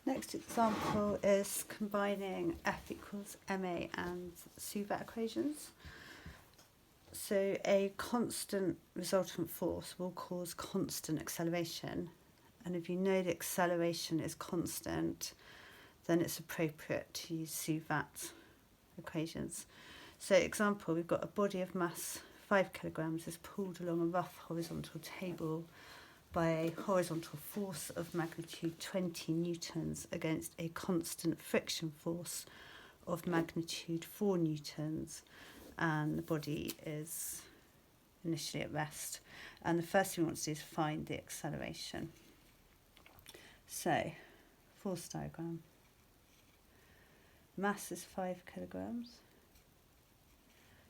Next example is combining F equals ma and suvat equations. So a constant resultant force will cause constant acceleration, and if you know the acceleration is constant, then it's appropriate to use suvat equations. So example, we've got a body of mass 5 kilograms is pulled along a rough horizontal table by a horizontal force of magnitude 20 newtons against a constant friction force of magnitude 4 newtons, and the body is initially at rest. And the first thing we want to do is find the acceleration. So, force diagram. Mass is 5 kilograms.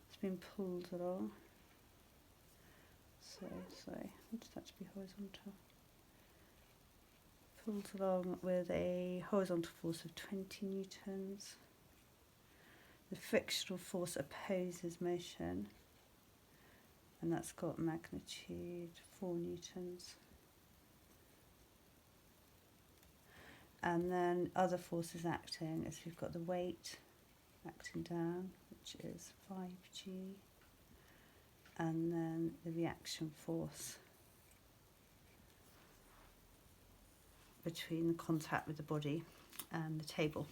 It's been pulled along. So, sorry, I wanted that to be horizontal. Pulled along with a horizontal force of 20 newtons. The frictional force opposes motion, and that's got magnitude 4 newtons. And then other forces acting is we've got the weight acting down, which is 5g, and then the reaction force between the contact with the body and the table.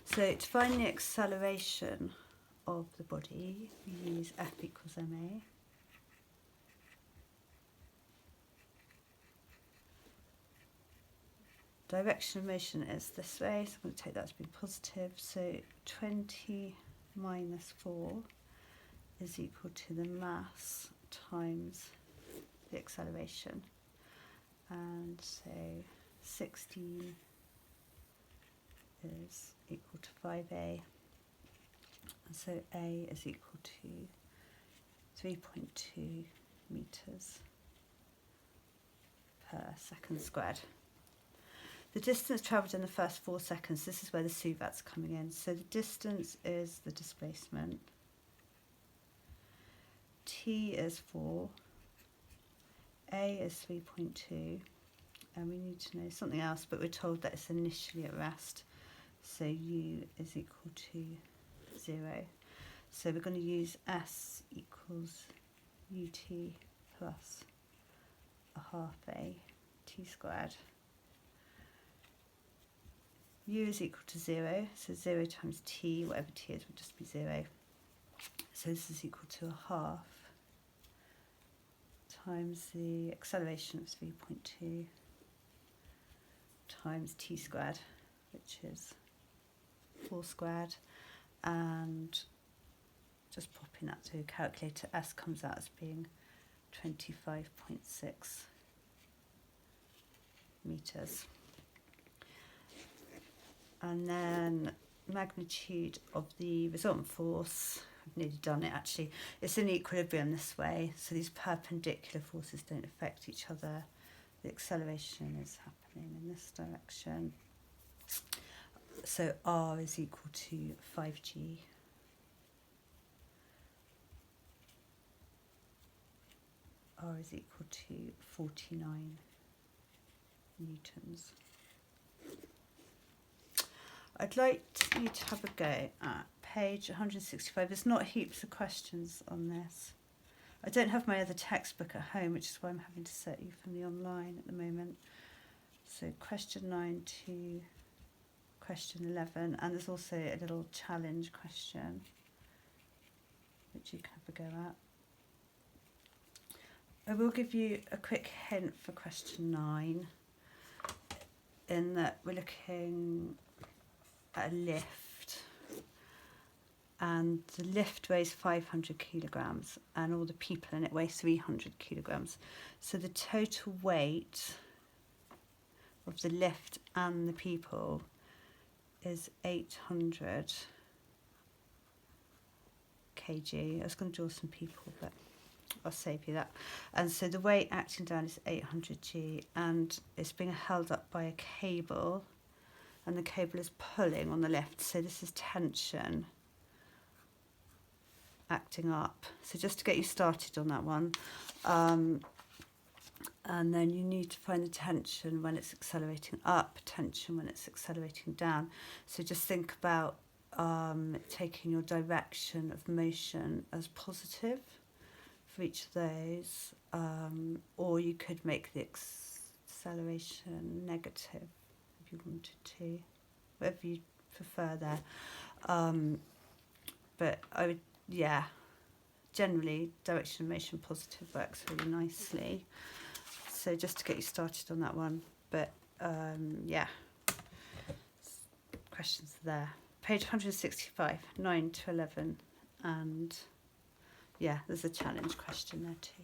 So to find the acceleration of the body, we use F equals ma. Direction of motion is this way, so I'm going to take that to be positive. So 20 minus 4 is equal to the mass times the acceleration. And so 16 is equal to 5a. And so a is equal to 3.2 meters per second squared. The distance travelled in the first 4 seconds, this is where the suvat's coming in. So the distance is the displacement. T is 4. A is 3.2. And we need to know something else, but we're told that it's initially at rest. So U is equal to 0. So we're going to use S equals UT plus a half A T squared. U is equal to 0, so 0 times T, whatever T is, would just be 0. So this is equal to a half times the acceleration of 3.2 times T squared, which is 4 squared, and just popping that to a calculator, S comes out as being 25.6 meters. And then magnitude of the resultant force, I've nearly done it actually, it's in equilibrium this way, so these perpendicular forces don't affect each other. The acceleration is happening in this direction. So R is equal to 5g. R is equal to 49 newtons. I'd like you to have a go at page 165. There's not heaps of questions on this. I don't have my other textbook at home, which is why I'm having to set you from the online at the moment. So question 9 to question 11, and there's also a little challenge question, which you can have a go at. I will give you a quick hint for question 9, in that we're looking at a lift, and the lift weighs 500 kilograms and all the people in it weigh 300 kilograms. So the total weight of the lift and the people is 800 kg. I was going to draw some people, but I'll save you that. And so the weight acting down is 800 g, and it's being held up by a cable, and the cable is pulling on the lift, so this is tension acting up. So just to get you started on that one, And then you need to find the tension when it's accelerating up, tension when it's accelerating down. So just think about taking your direction of motion as positive for each of those, or you could make the acceleration negative if you wanted to, whatever you prefer there. But I would, generally direction of motion positive works really nicely. So just to get you started on that one. But questions there. Page 165, 9 to 11. And there's a challenge question there too.